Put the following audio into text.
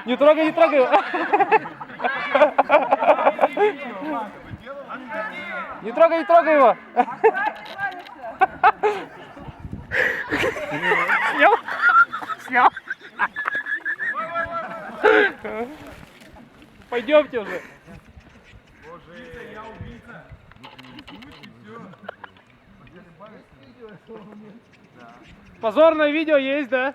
Не трогай, не трогай его. Не трогай, не трогай его. Снял? Снял. Пойдемте уже. Позорное видео есть, да?